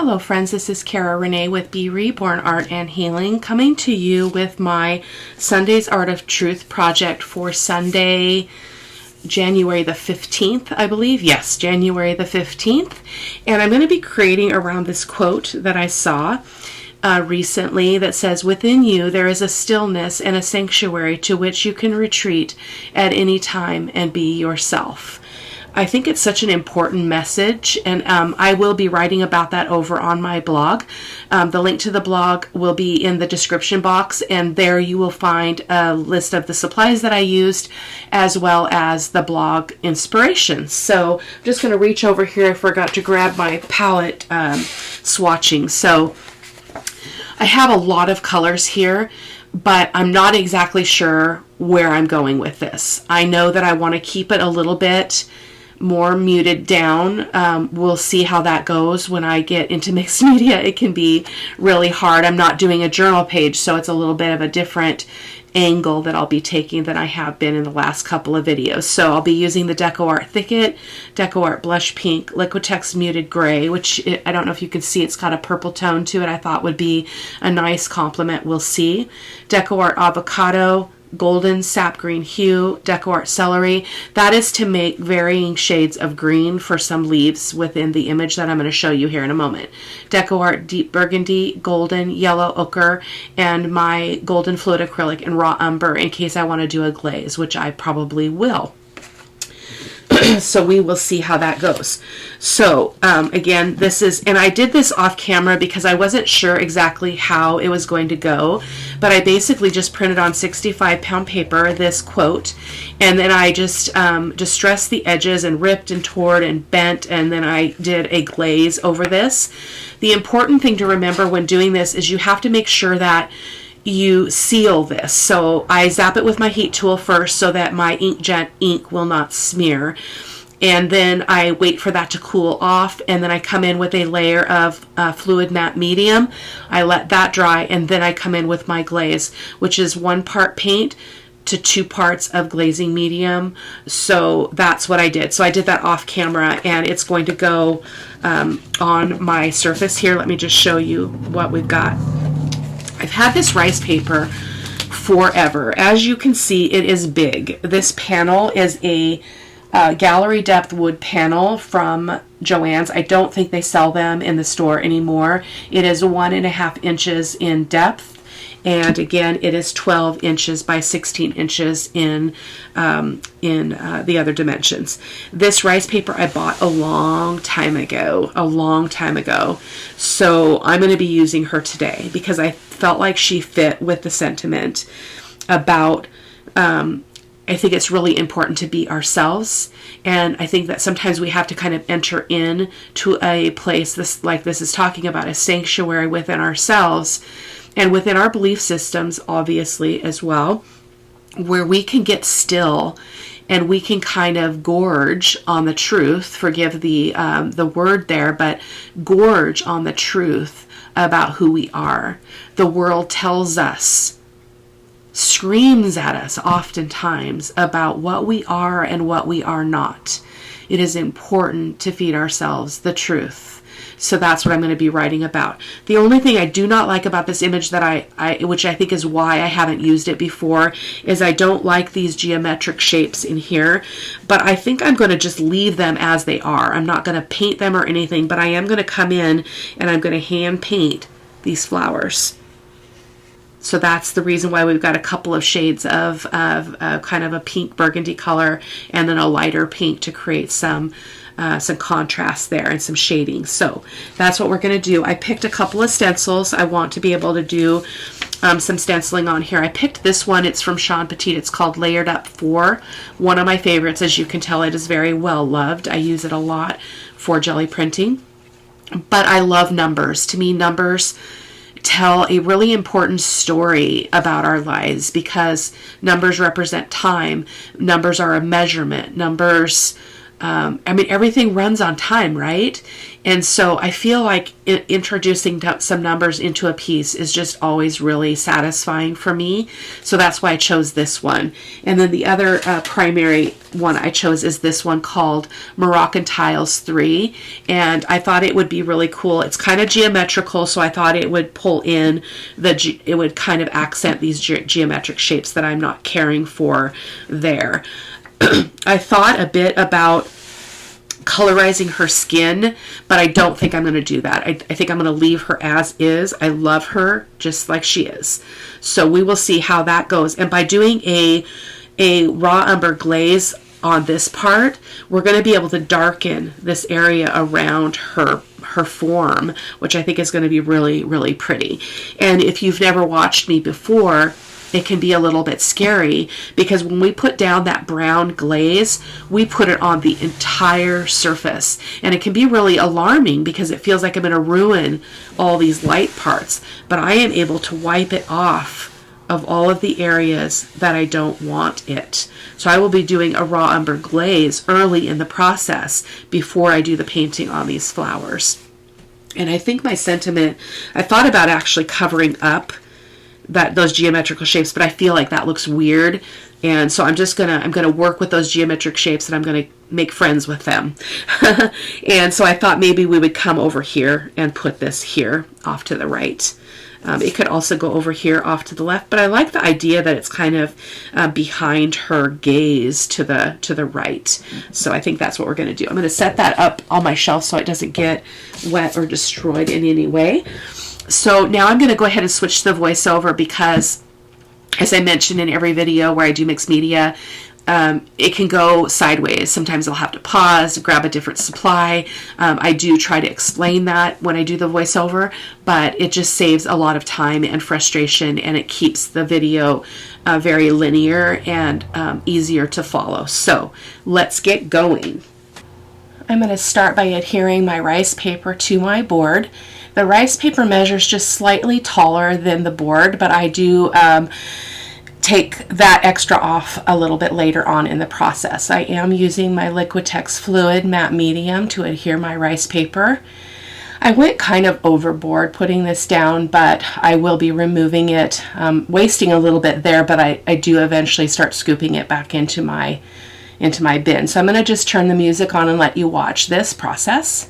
Hello friends, this is Cara-Renee with B.Reborn Art and Healing, coming to you with my Sunday's Art of Truth project for Sunday, January the 15th, I believe. Yes, January the 15th. And I'm going to be creating around this quote that I saw recently that says, "Within you there is a stillness and a sanctuary to which you can retreat at any time and be yourself." I think it's such an important message, and I will be writing about that over on my blog. The link to the blog will be in the description box, and there you will find a list of the supplies that I used, as well as the blog inspirations. So I'm just going to reach over here. I forgot to grab my palette swatching. So I have a lot of colors here, but I'm not exactly sure where I'm going with this. I know that I want to keep it a little bit more muted down. We'll see how that goes when I get into mixed media. It can be really hard. I'm not doing a journal page, so it's a little bit of a different angle that I'll be taking than I have been in the last couple of videos. So I'll be using the DecoArt Thicket, DecoArt Blush Pink, Liquitex Muted Gray, which I don't know if you can see, it's got a purple tone to it. I thought would be a nice complement. We'll see. DecoArt Avocado, Golden Sap Green Hue, DecoArt Celery. That is to make varying shades of green for some leaves within the image that I'm going to show you here in a moment. DecoArt Deep Burgundy, Golden, Yellow Ochre, and my Golden Fluid Acrylic in Raw Umber in case I want to do a glaze, which I probably will. So we will see how that goes. So again, this is, and I did this off camera because I wasn't sure exactly how it was going to go, but I basically just printed on 65-pound paper this quote, and then I just distressed the edges and ripped and tore and bent, and then I did a glaze over this. The important thing to remember when doing this is you have to make sure that you seal this. So I zap it with my heat tool first so that my inkjet ink will not smear. And then I wait for that to cool off, and then I come in with a layer of fluid matte medium. I let that dry, and then I come in with my glaze, which is 1 part paint to 2 parts of glazing medium. So that's what I did. So I did that off camera, and it's going to go on my surface here. Let me just show you what we've got. I've had this rice paper forever. As you can see, it is big. This panel is a gallery depth wood panel from Joann's. I don't think they sell them in the store anymore. It is 1.5 inches in depth. And again, it is 12 inches by 16 inches in the other dimensions. This rice paper I bought a long time ago. So I'm going to be using her today because I felt like she fit with the sentiment about, I think it's really important to be ourselves. And I think that sometimes we have to kind of enter in to a place this is talking about, a sanctuary within ourselves and within our belief systems, obviously, as well, where we can get still and we can kind of gorge on the truth. Forgive the word there, but gorge on the truth about who we are. The world tells us, screams at us oftentimes about what we are and what we are not. It is important to feed ourselves the truth. So that's what I'm going to be writing about. The only thing I do not like about this image that which I think is why I haven't used it before, is I don't like these geometric shapes in here, but I think I'm going to just leave them as they are. I'm not going to paint them or anything, but I am going to come in and I'm going to hand paint these flowers. So that's the reason why we've got a couple of shades of kind of a pink burgundy color and then a lighter pink to create some contrast there and some shading. So that's what we're going to do. I picked a couple of stencils. I want to be able to do some stenciling on here. I picked this one. It's from Sean Petit. It's called Layered Up 4. One of my favorites. As you can tell, it is very well loved. I use it a lot for jelly printing. But I love numbers. To me, numbers tell a really important story about our lives because numbers represent time. Numbers are a measurement. Numbers, I mean, everything runs on time, right? And so I feel like introducing some numbers into a piece is just always really satisfying for me. So that's why I chose this one. And then the other primary one I chose is this one called Moroccan Tiles 3. And I thought it would be really cool. It's kind of geometrical, so I thought it would pull in it would kind of accent these geometric shapes that I'm not caring for there. I thought a bit about colorizing her skin, but I don't think I'm going to do that. I think I'm going to leave her as is. I love her just like she is. So we will see how that goes. And by doing a raw umber glaze on this part, we're going to be able to darken this area around her form, which I think is going to be really, really pretty. And if you've never watched me before, it can be a little bit scary because when we put down that brown glaze, we put it on the entire surface. And it can be really alarming because it feels like I'm going to ruin all these light parts. But I am able to wipe it off of all of the areas that I don't want it. So I will be doing a raw umber glaze early in the process before I do the painting on these flowers. And I think my sentiment, I thought about actually covering up those geometrical shapes, but I feel like that looks weird, and so I'm gonna work with those geometric shapes, and I'm gonna make friends with them. And so I thought maybe we would come over here and put this here off to the right. It could also go over here off to the left, but I like the idea that it's kind of behind her gaze to the right. So I think that's what we're going to do. I'm going to set that up on my shelf so it doesn't get wet or destroyed in any way. So now I'm going to go ahead and switch to the voiceover because, as I mentioned in every video where I do mixed media, it can go sideways. Sometimes I'll have to pause, grab a different supply. I do try to explain that when I do the voiceover, but it just saves a lot of time and frustration, and it keeps the video very linear and easier to follow. So let's get going. I'm going to start by adhering my rice paper to my board. The rice paper measures just slightly taller than the board, but I do take that extra off a little bit later on in the process. I am using my Liquitex Fluid Matte Medium to adhere my rice paper. I went kind of overboard putting this down, but I will be removing it, wasting a little bit there, but I do eventually start scooping it back into my bin. So I'm going to just turn the music on and let you watch this process.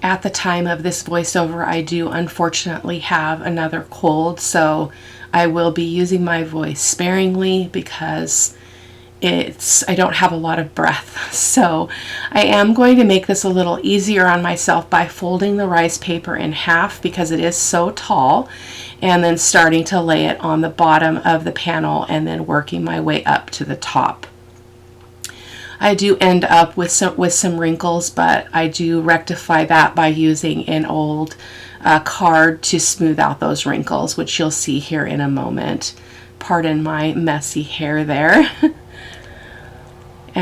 At the time of this voiceover, I do unfortunately have another cold, so I will be using my voice sparingly because I don't have a lot of breath. So I am going to make this a little easier on myself by folding the rice paper in half because it is so tall, and then starting to lay it on the bottom of the panel and then working my way up to the top. I do end up with some wrinkles, but I do rectify that by using an old card to smooth out those wrinkles, which you'll see here in a moment. Pardon my messy hair there. And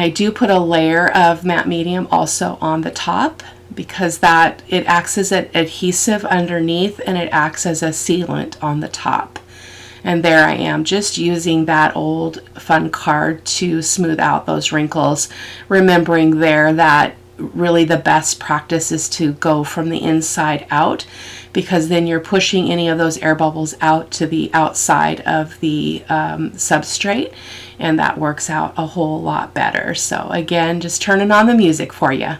I do put a layer of matte medium also on the top because it acts as an adhesive underneath and it acts as a sealant on the top. And there I am, just using that old fun card to smooth out those wrinkles, remembering there that really the best practice is to go from the inside out, because then you're pushing any of those air bubbles out to the outside of the substrate, and that works out a whole lot better. So again, just turning on the music for you.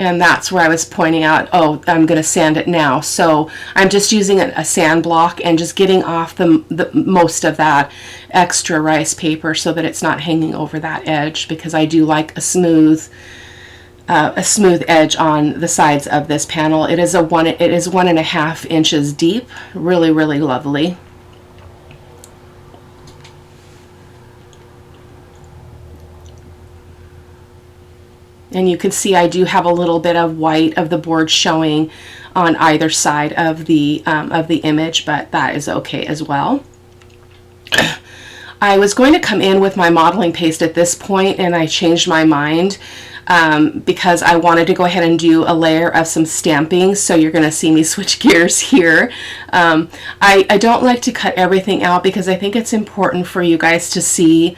And that's where I was pointing out, oh, I'm going to sand it now. So I'm just using a sand block and just getting off the most of that extra rice paper so that it's not hanging over that edge, because I do like a smooth edge on the sides of this panel. It is 1.5 inches deep. Really, really lovely. And you can see I do have a little bit of white of the board showing on either side of the image, but that is okay as well. I was going to come in with my modeling paste at this point, and I changed my mind because I wanted to go ahead and do a layer of some stamping. So you're going to see me switch gears here. I don't like to cut everything out because I think it's important for you guys to see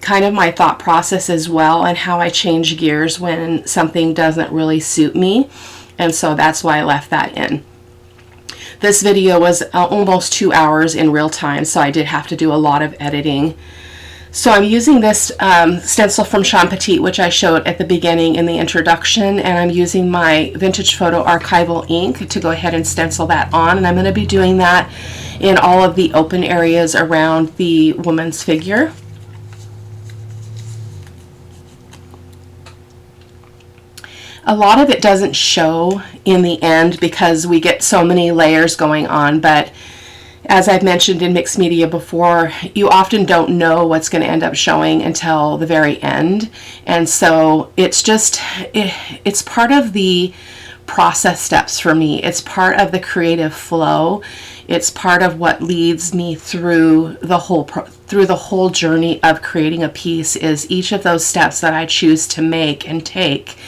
kind of my thought process as well, and how I change gears when something doesn't really suit me. And so that's why I left that in. This video was almost 2 hours in real time, so I did have to do a lot of editing. So I'm using this stencil from Sean Petit, which I showed at the beginning in the introduction, and I'm using my Vintage Photo Archival ink to go ahead and stencil that on. And I'm going to be doing that in all of the open areas around the woman's figure. A lot of it doesn't show in the end because we get so many layers going on, but as I've mentioned in mixed media before, you often don't know what's going to end up showing until the very end. And so it's just, it's part of the process steps for me. It's part of the creative flow. It's part of what leads me through the whole journey of creating a piece, is each of those steps that I choose to make and take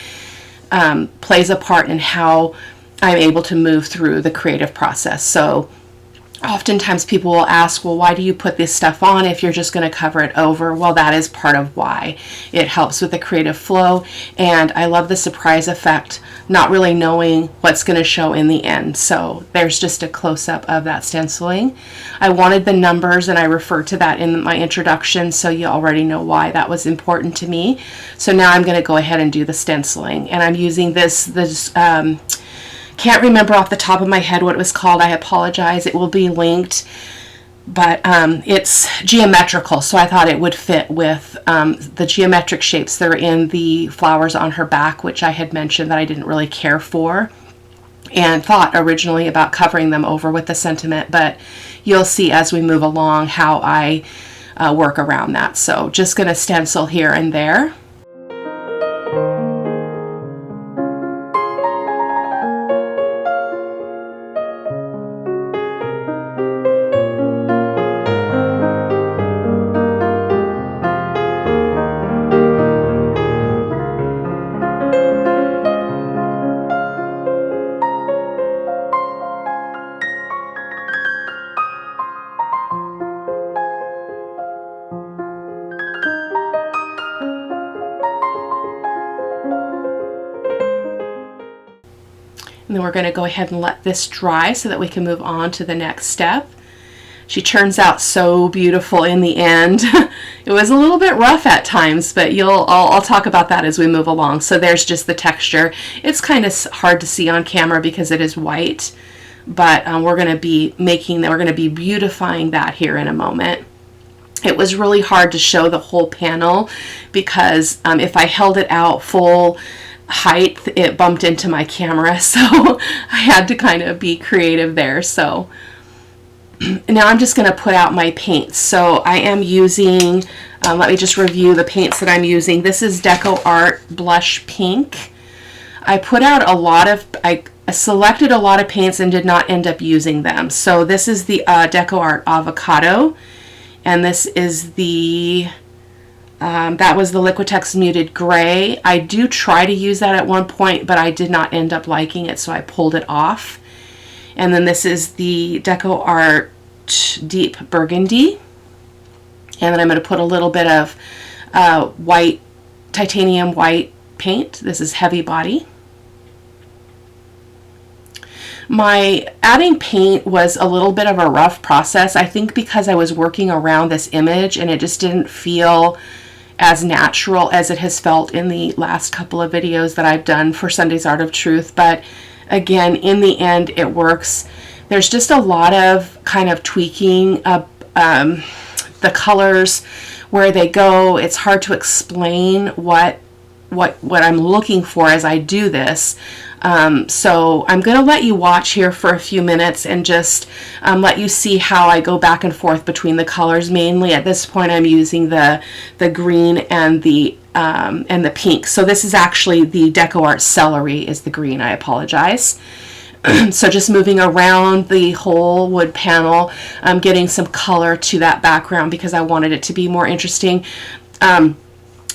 plays a part in how I'm able to move through the creative process. So oftentimes people will ask, well, why do you put this stuff on if you're just going to cover it over? Well, that is part of why. It helps with the creative flow, and I love the surprise effect, not really knowing what's going to show in the end. So there's just a close-up of that stenciling. I wanted the numbers, and I referred to that in my introduction, so you already know why that was important to me. So now I'm going to go ahead and do the stenciling, and I'm using this can't remember off the top of my head what it was called. I apologize. It will be linked, but it's geometrical, so I thought it would fit with the geometric shapes that are in the flowers on her back, which I had mentioned that I didn't really care for, and thought originally about covering them over with the sentiment, but you'll see as we move along how I work around that. So just going to stencil here and there. And then we're going to go ahead and let this dry so that we can move on to the next step. She turns out so beautiful in the end. It was a little bit rough at times, but I'll talk about that as we move along. So there's just the texture. It's kind of hard to see on camera because it is white, but we're going to be beautifying that here in a moment. It was really hard to show the whole panel because if I held it out full height, it bumped into my camera, so I had to kind of be creative there. So now I'm just going to put out my paints. So I am using, let me just review the paints that I'm using. This is Deco Art Blush Pink. I put out I selected a lot of paints and did not end up using them. So this is the Deco Art Avocado, and this is the that was the Liquitex Muted Gray. I do try to use that at one point, but I did not end up liking it, so I pulled it off. And then this is the Deco Art Deep Burgundy. And then I'm going to put a little bit of white, titanium white paint. This is Heavy Body. My adding paint was a little bit of a rough process, I think because I was working around this image and it just didn't feel as natural as it has felt in the last couple of videos that I've done for Sunday's Art of Truth. But again, in the end, it works. There's just a lot of kind of tweaking of the colors, where they go. It's hard to explain what I'm looking for as I do this. So I'm going to let you watch here for a few minutes and just let you see how I go back and forth between the colors. Mainly at this point, I'm using the green and the pink. So this is actually the Deco Art Celery is the green. I apologize. So just moving around the whole wood panel, getting some color to that background because I wanted it to be more interesting.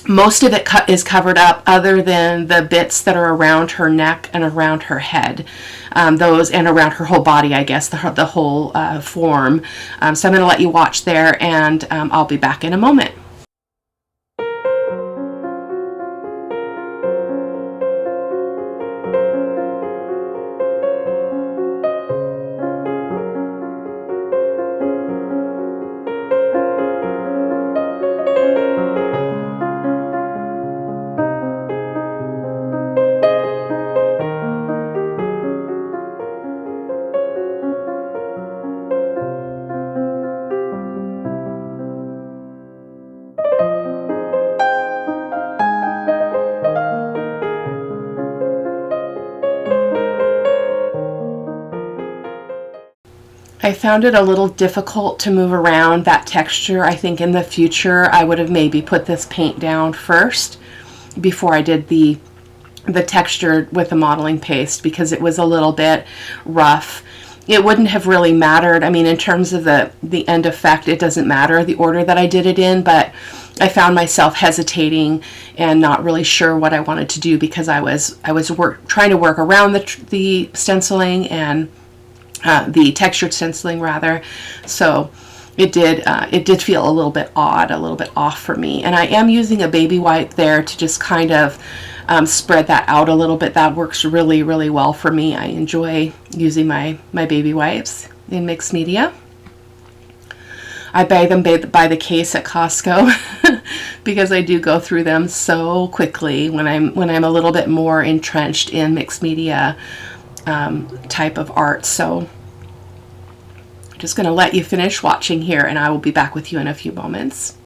Most of it is covered up other than the bits that are around her neck and around her head. Those, and around her whole body, I guess, the whole form. So I'm going to let you watch there, and I'll be back in a moment. I found it a little difficult to move around that texture. I think in the future I would have maybe put this paint down first before I did the texture with the modeling paste, because it was a little bit rough. It wouldn't have really mattered. I mean, in terms of the end effect, it doesn't matter the order that I did it in, but I found myself hesitating and not really sure what I wanted to do, because I was trying to work around the stenciling and the textured stenciling rather. So it did feel a little bit odd, a little bit off for me. And I am using a baby wipe there to just kind of spread that out a little bit. That works really, really well for me. I enjoy using my baby wipes in mixed media. I buy them by the case at Costco because I do go through them so quickly when I'm a little bit more entrenched in mixed media type of art. So I'm just going to let you finish watching here, and I will be back with you in a few moments.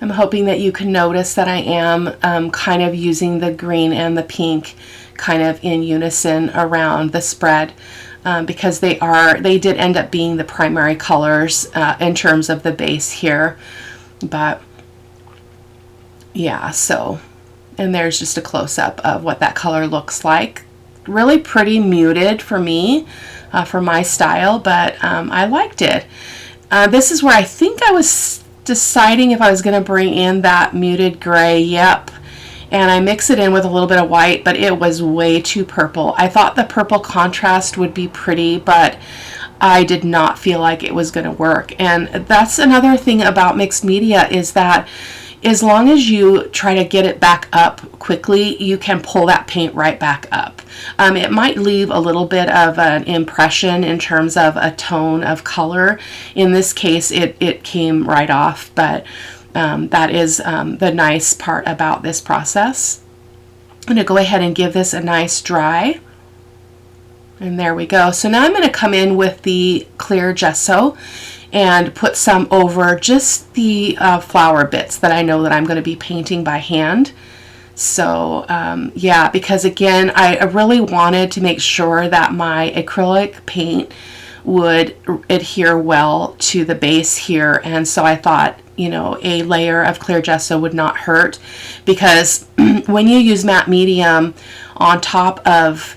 I'm hoping that you can notice that I am kind of using the green and the pink kind of in unison around the spread, because they did end up being the primary colors in terms of the base here. But yeah, so, and there's just a close-up of what that color looks like. Really pretty muted for me, for my style, but I liked it. This is where I think I was deciding if I was going to bring in that muted gray. Yep. And I mix it in with a little bit of white, but it was way too purple. I thought the purple contrast would be pretty, but I did not feel like it was going to work. And that's another thing about mixed media, is that as long as you try to get it back up quickly, you can pull that paint right back up. It might leave a little bit of an impression in terms of a tone of color. In this case, it came right off, but that is the nice part about this process. I'm going to go ahead and give this a nice dry. And there we go. So now I'm going to come in with the clear gesso and put some over just the flower bits that I know that I'm going to be painting by hand. So yeah, because again, I really wanted to make sure that my acrylic paint would adhere well to the base here, and so I thought, a layer of clear gesso would not hurt, because when you use matte medium on top of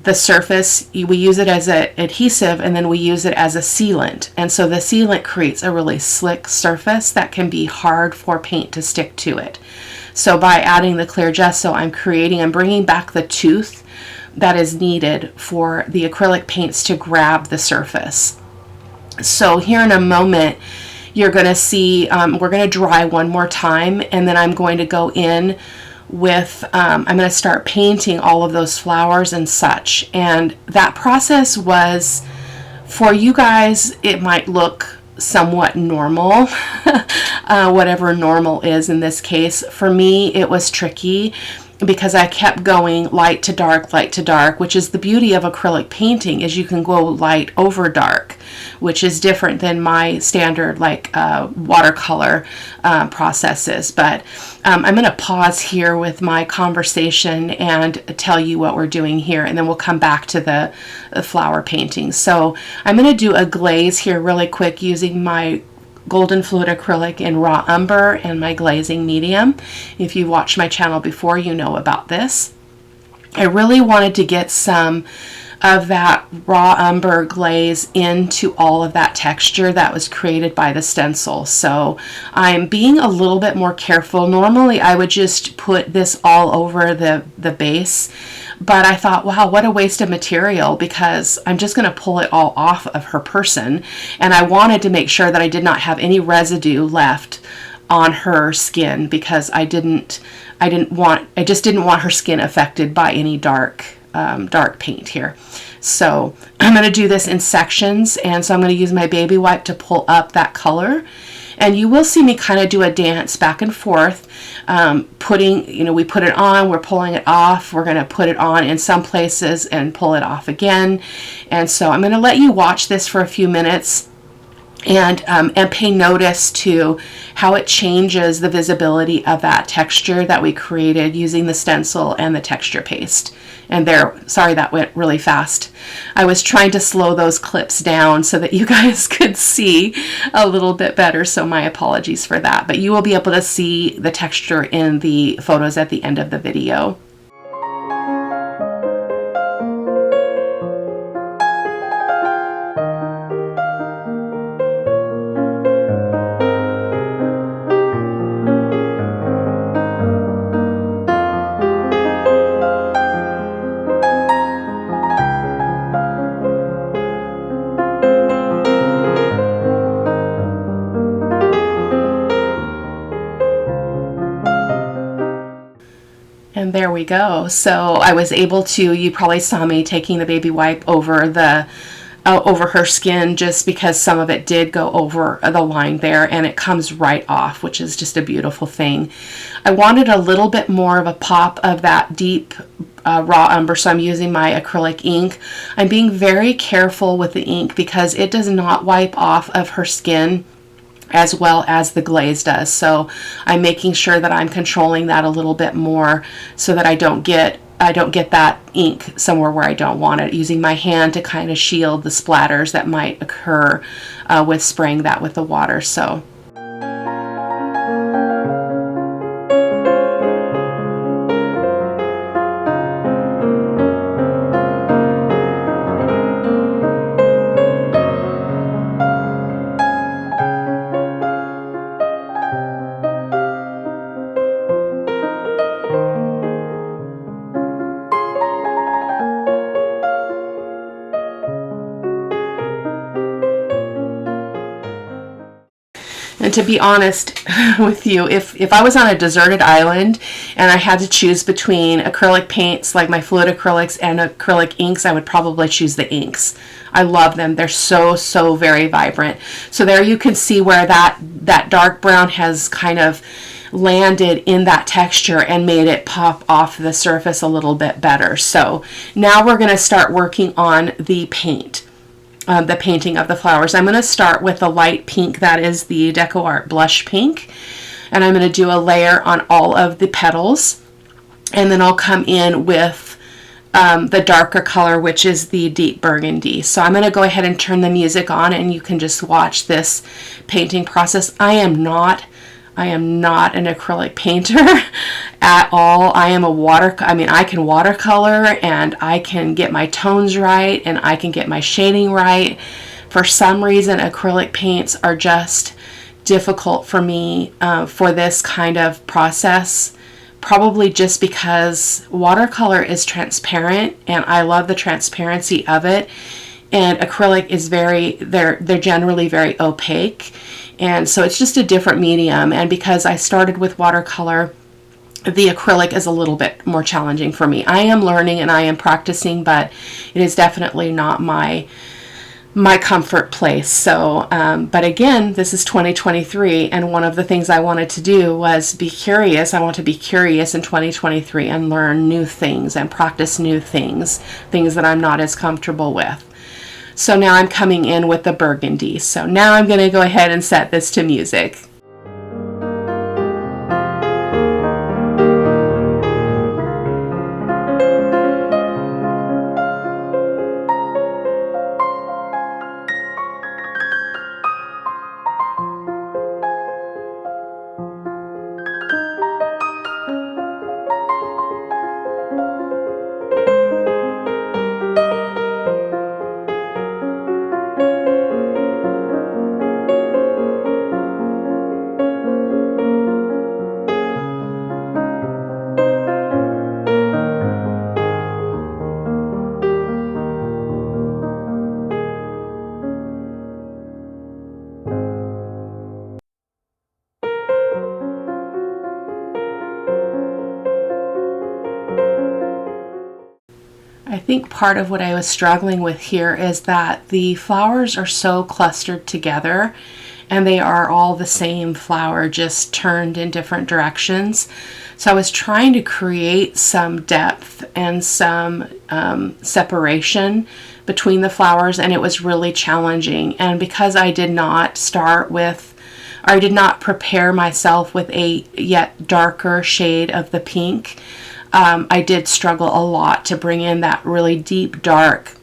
the surface, we use it as an adhesive, and then we use it as a sealant. And so the sealant creates a really slick surface that can be hard for paint to stick to it. So by adding the clear gesso, I'm bringing back the tooth that is needed for the acrylic paints to grab the surface. So here in a moment, you're going to see, we're going to dry one more time, and then I'm going to go in with, I'm going to start painting all of those flowers and such. And that process was, for you guys, it might look somewhat normal, whatever normal is in this case. For me, it was tricky because I kept going light to dark, which is the beauty of acrylic painting, is you can go light over dark, which is different than my standard watercolor processes. But I'm going to pause here with my conversation and tell you what we're doing here, and then we'll come back to the flower painting. So I'm going to do a glaze here really quick using my golden fluid acrylic in raw umber and my glazing medium. If you've watched my channel before, you know about this. I really wanted to get some of that raw umber glaze into all of that texture that was created by the stencil. So I'm being a little bit more careful. Normally I would just put this all over the base, but I thought, wow, what a waste of material, because I'm just going to pull it all off of her person. And I wanted to make sure that I did not have any residue left on her skin, because I just didn't want her skin affected by any dark paint here. So I'm going to do this in sections, and so I'm going to use my baby wipe to pull up that color. And you will see me kind of do a dance back and forth, we put it on, we're pulling it off, we're going to put it on in some places and pull it off again. And so I'm going to let you watch this for a few minutes and pay notice to how it changes the visibility of that texture that we created using the stencil and the texture paste. And sorry, that went really fast. I was trying to slow those clips down so that you guys could see a little bit better, so my apologies for that. But you will be able to see the texture in the photos at the end of the video. And there we go. So I was able to, you probably saw me taking the baby wipe over over her skin, just because some of it did go over the line there, and it comes right off, which is just a beautiful thing. I wanted a little bit more of a pop of that deep raw umber, so I'm using my acrylic ink. I'm being very careful with the ink because it does not wipe off of her skin as well as the glaze does. So I'm making sure that I'm controlling that a little bit more so that I don't get that ink somewhere where I don't want it, using my hand to kind of shield the splatters that might occur with spraying that with the water. So and to be honest with you, if I was on a deserted island and I had to choose between acrylic paints, like my fluid acrylics, and acrylic inks, I would probably choose the inks. I love them. They're so very vibrant. So there you can see where that dark brown has kind of landed in that texture and made it pop off the surface a little bit better. So now we're going to start working on the paint. The painting of the flowers. I'm going to start with the light pink, that is the Deco Art Blush Pink, and I'm going to do a layer on all of the petals, and then I'll come in with the darker color, which is the deep burgundy. So I'm going to go ahead and turn the music on, and you can just watch this painting process. I am not an acrylic painter at all. I am I can watercolor, and I can get my tones right, and I can get my shading right. For some reason, acrylic paints are just difficult for me for this kind of process. Probably just because watercolor is transparent, and I love the transparency of it. And acrylic is they're generally very opaque. And so it's just a different medium. And because I started with watercolor, the acrylic is a little bit more challenging for me. I am learning and I am practicing, but it is definitely not my comfort place. So, but again, this is 2023, and one of the things I wanted to do was be curious. I want to be curious in 2023 and learn new things and practice new things that I'm not as comfortable with. So now I'm coming in with the burgundy. So now I'm going to go ahead and set this to music. I think part of what I was struggling with here is that the flowers are so clustered together, and they are all the same flower, just turned in different directions. So I was trying to create some depth and some separation between the flowers, and it was really challenging. And because I did not prepare myself with a yet darker shade of the pink, I did struggle a lot to bring in that really deep, dark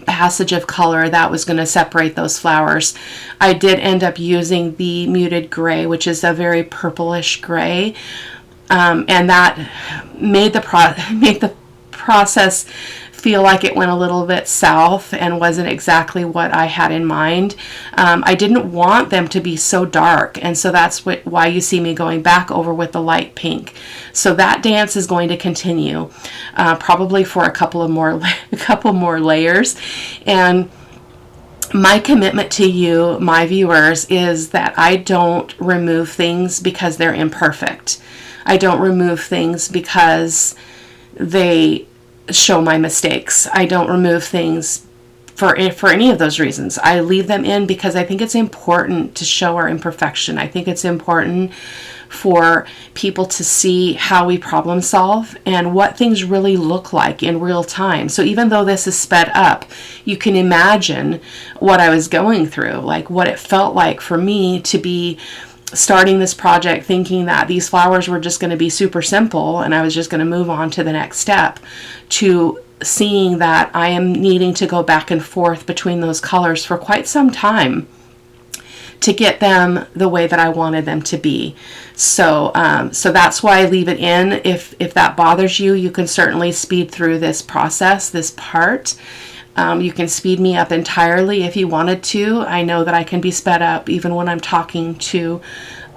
passage of color that was going to separate those flowers. I did end up using the muted gray, which is a very purplish gray, and that made the process feel like it went a little bit south and wasn't exactly what I had in mind. I didn't want them to be so dark, and so that's why you see me going back over with the light pink. So that dance is going to continue, probably for a couple more layers. And my commitment to you, my viewers, is that I don't remove things because they're imperfect. I don't remove things because they show my mistakes. I don't remove things for any of those reasons. I leave them in because I think it's important to show our imperfection. I think it's important for people to see how we problem solve and what things really look like in real time. So even though this is sped up, you can imagine what I was going through, like what it felt like for me to be starting this project thinking that these flowers were just going to be super simple and I was just going to move on to the next step, to seeing that I am needing to go back and forth between those colors for quite some time to get them the way that I wanted them to be. So that's why I leave it in. If that bothers you, you can certainly speed through this process, this part. You can speed me up entirely if you wanted to. I know that I can be sped up even when I'm talking to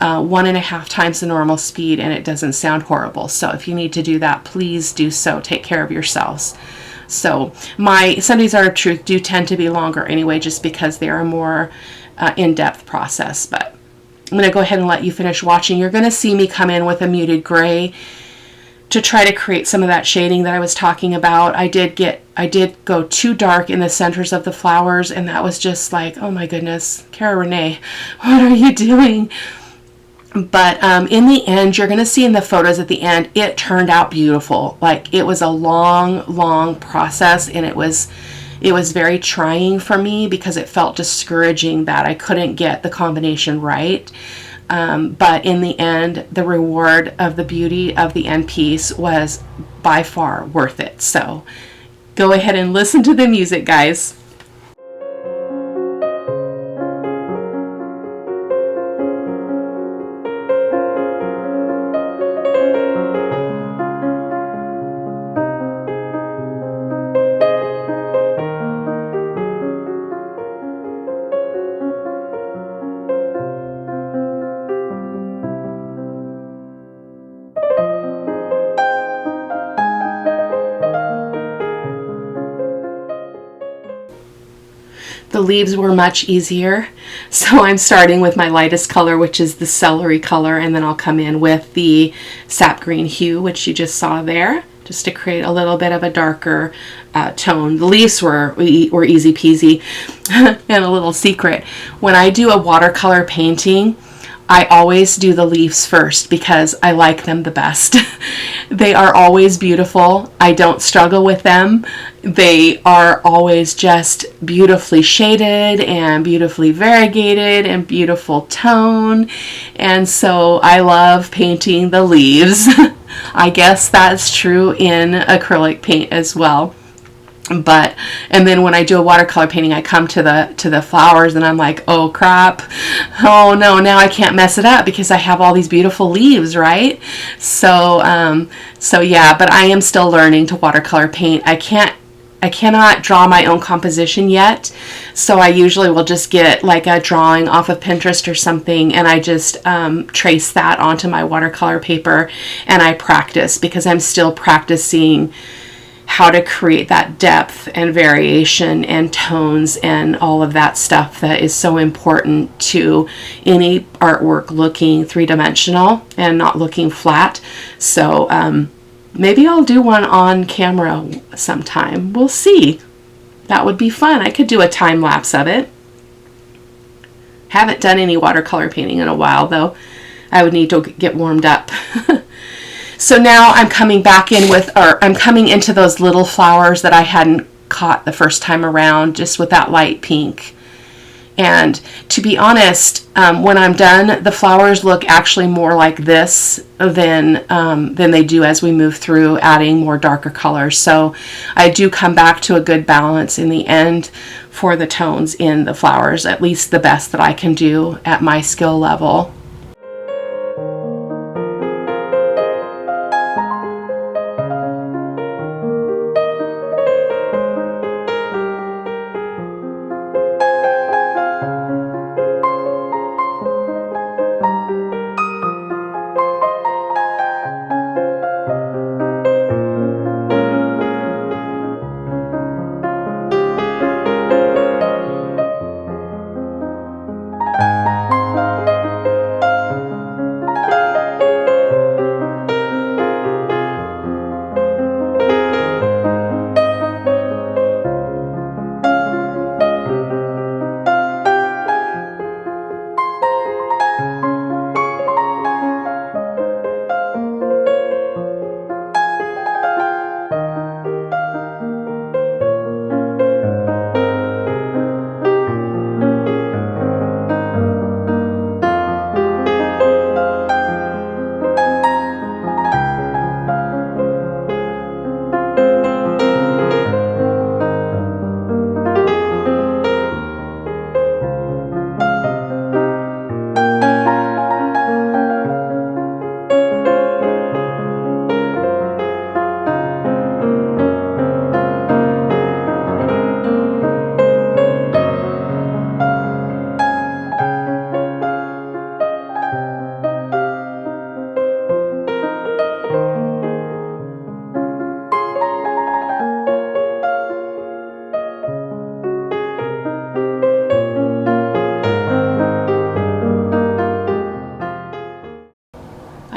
1.5 times the normal speed, and it doesn't sound horrible. So if you need to do that, please do so. Take care of yourselves. So my Sundays Art of Truth do tend to be longer anyway, just because they are a more in-depth process. But I'm going to go ahead and let you finish watching. You're going to see me come in with a muted gray to try to create some of that shading that I was talking about. I did go too dark in the centers of the flowers, and that was just like, oh my goodness, Cara-Renee, what are you doing? But in the end, you're going to see in the photos at the end, it turned out beautiful. Like, it was a long process, and it was very trying for me because it felt discouraging that I couldn't get the combination right. But in the end, the reward of the beauty of the end piece was by far worth it. So go ahead and listen to the music, guys. The leaves were much easier, so I'm starting with my lightest color, which is the celery color, and then I'll come in with the sap green hue, which you just saw there, just to create a little bit of a darker tone. The leaves were easy peasy. And a little secret, when I do a watercolor painting, I always do the leaves first because I like them the best. They are always beautiful. I don't struggle with them. They are always just beautifully shaded and beautifully variegated and beautiful tone. And so I love painting the leaves. I guess that's true in acrylic paint as well. And then when I do a watercolor painting, I come to the flowers and I'm like, oh crap, oh no, now I can't mess it up because I have all these beautiful leaves, right? So yeah, but I am still learning to watercolor paint. I cannot draw my own composition yet, so I usually will just get like a drawing off of Pinterest or something, and I just trace that onto my watercolor paper, and I practice because I'm still practicing how to create that depth and variation and tones and all of that stuff that is so important to any artwork looking three-dimensional and not looking flat. So maybe I'll do one on camera sometime. We'll see. That would be fun. I could do a time lapse of it. Haven't done any watercolor painting in a while though. I would need to get warmed up. So now I'm coming back in I'm coming into those little flowers that I hadn't caught the first time around, just with that light pink. And to be honest, when I'm done, the flowers look actually more like this than they do as we move through adding more darker colors. So I do come back to a good balance in the end for the tones in the flowers, at least the best that I can do at my skill level.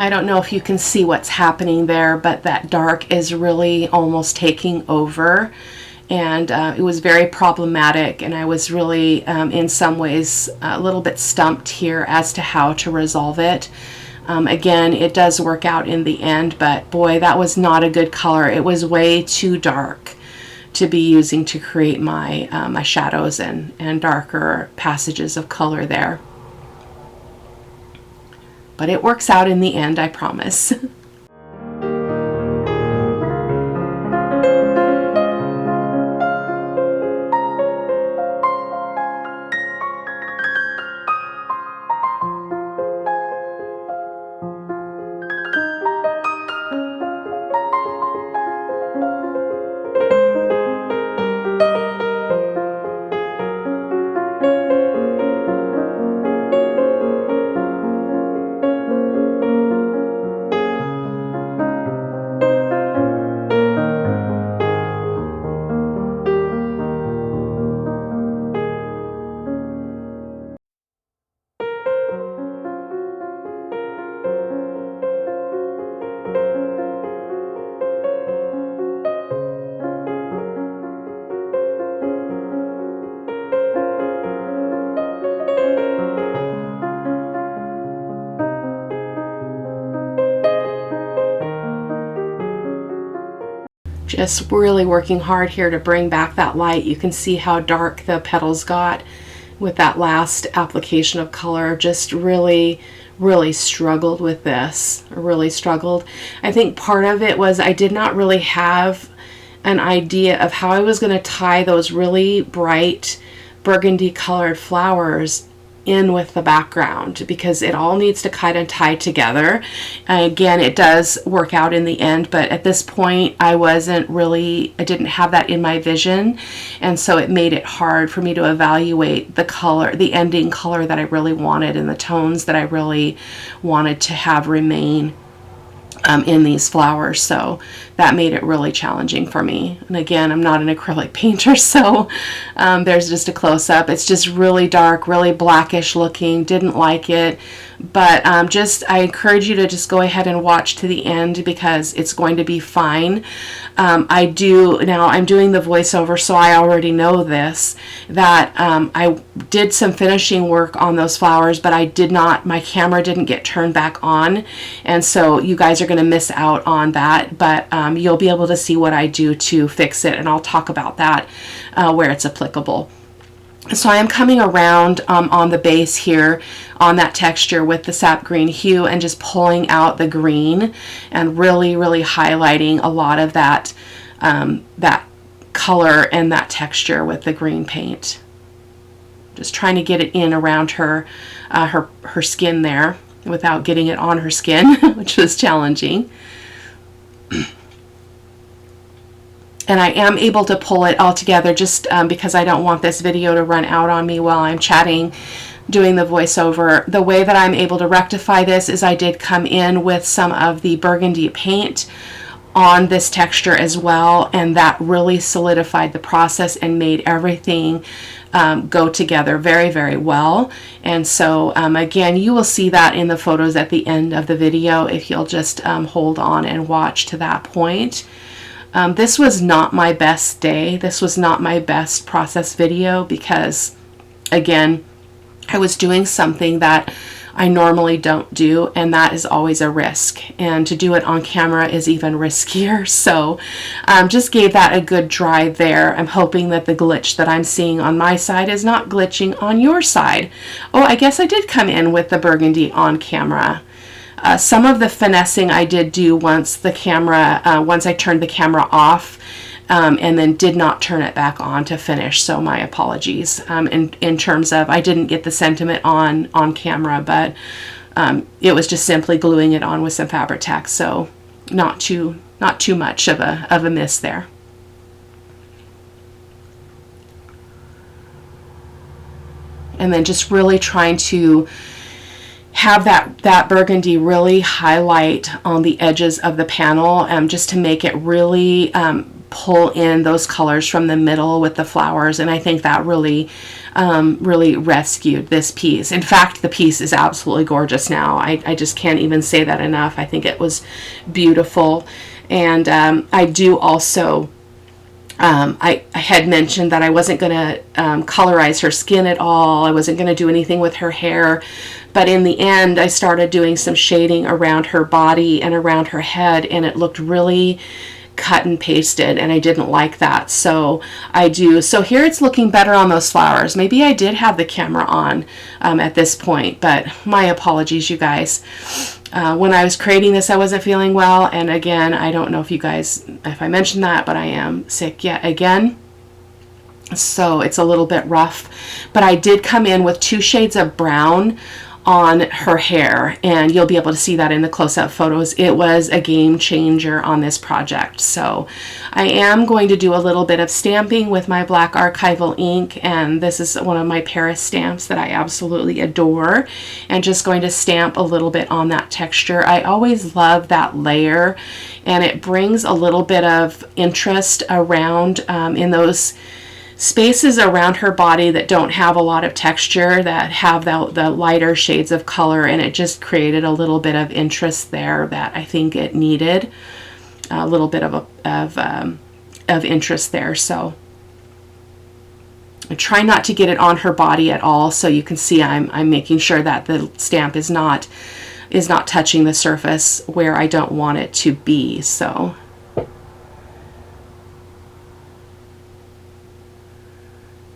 I don't know if you can see what's happening there, but that dark is really almost taking over. And it was very problematic, and I was really, in some ways, a little bit stumped here as to how to resolve it. Again, it does work out in the end, but boy, that was not a good color. It was way too dark to be using to create my, my shadows and darker passages of color there. but it works out in the end, I promise. Just really working hard here to bring back that light. You can see how dark the petals got with that last application of color. Just really struggled with this. Really struggled. I think part of it was I did not really have an idea of how I was going to tie those really bright burgundy colored flowers in with the background, because it all needs to kind of tie together. Again, it does work out in the end, but at this point I didn't have that in my vision, and so it made it hard for me to evaluate the color, the ending color that I really wanted, and the tones that I really wanted to have remain in these flowers. So that made it really challenging for me. And again, I'm not an acrylic painter, so there's just a close-up. It's just really dark, really blackish looking. Didn't like it, but I encourage you to just go ahead and watch to the end, because it's going to be fine. I'm doing the voiceover, so I already know this, that I did some finishing work on those flowers, but my camera didn't get turned back on, and so you guys are going to miss out on that, but you'll be able to see what I do to fix it, and I'll talk about that where it's applicable. So I am coming around on the base here on that texture with the sap green hue, and just pulling out the green and really highlighting a lot of that that color and that texture with the green paint. Just trying to get it in around her skin there without getting it on her skin, which was challenging. And I am able to pull it all together just because I don't want this video to run out on me while I'm chatting, doing the voiceover. The way that I'm able to rectify this is I did come in with some of the burgundy paint on this texture as well, and that really solidified the process and made everything go together very well. And so again, you will see that in the photos at the end of the video if you'll just hold on and watch to that point. This was not my best day. This was not my best process video, because again, I was doing something that I normally don't do, and that is always a risk, and to do it on camera is even riskier. So just gave that a good dry there. I'm hoping that the glitch that I'm seeing on my side is not glitching on your side. Oh, I guess I did come in with the burgundy on camera. Some of the finessing I did do once I turned the camera off, and then did not turn it back on to finish, so my apologies in terms of I didn't get the sentiment on camera, but it was just simply gluing it on with some Fabri-Tac, so not too much of a miss there. And then just really trying to have that burgundy really highlight on the edges of the panel, just to make it really pull in those colors from the middle with the flowers. And I think that really rescued this piece. In fact, the piece is absolutely gorgeous now. I just can't even say that enough. I think it was beautiful. And I do also I had mentioned that I wasn't going to colorize her skin at all. I wasn't going to do anything with her hair. But in the end, I started doing some shading around her body and around her head, and it looked really cut and pasted, and I didn't like that. So so here it's looking better on those flowers. Maybe I did have the camera on at this point, but my apologies, you guys. When I was creating this, I wasn't feeling well, and again, I don't know if I mentioned that, but I am sick yet again. So it's a little bit rough, but I did come in with 2 shades of brown on her hair, and you'll be able to see that in the close-up photos. It was a game changer on this project. So I am going to do a little bit of stamping with my black archival ink, and this is one of my Paris stamps that I absolutely adore, and just going to stamp a little bit on that texture. I always love that layer, and it brings a little bit of interest around in those spaces around her body that don't have a lot of texture, that have the lighter shades of color, and it just created a little bit of interest there that I think it needed, a little bit of interest there. So I try not to get it on her body at all, so you can see I'm making sure that the stamp is not touching the surface where I don't want it to be. So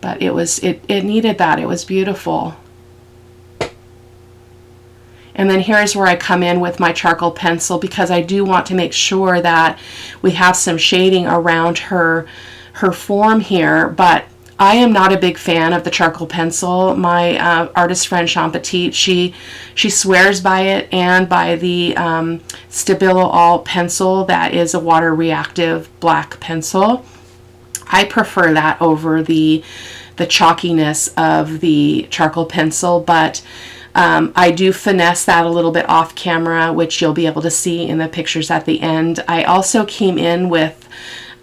but it needed that. It was beautiful. And then here's where I come in with my charcoal pencil, because I do want to make sure that we have some shading around her form here, but I am not a big fan of the charcoal pencil. My artist friend Sean Petit, she swears by it and by the Stabilo All pencil that is a water reactive black pencil. I prefer that over the chalkiness of the charcoal pencil, but I do finesse that a little bit off camera, which you'll be able to see in the pictures at the end. I also came in with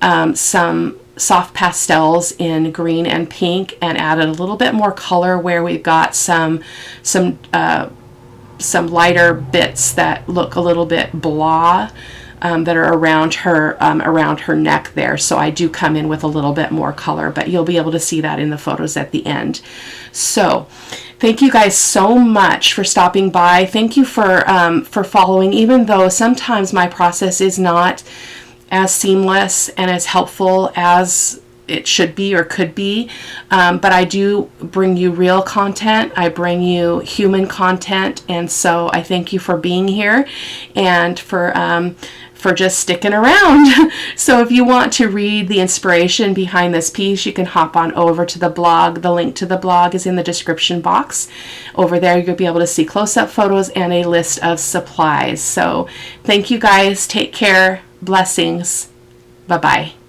some soft pastels in green and pink and added a little bit more color where we've got some lighter bits that look a little bit blah. That are around her neck there. So I do come in with a little bit more color, but you'll be able to see that in the photos at the end. So thank you guys so much for stopping by. Thank you for following, even though sometimes my process is not as seamless and as helpful as it should be or could be, but I do bring you real content. I bring you human content, and so I thank you for being here and for just sticking around. So if you want to read the inspiration behind this piece, you can hop on over to the blog. The link to the blog is in the description box. Over there, you'll be able to see close-up photos and a list of supplies. So thank you guys. Take care. Blessings. Bye-bye.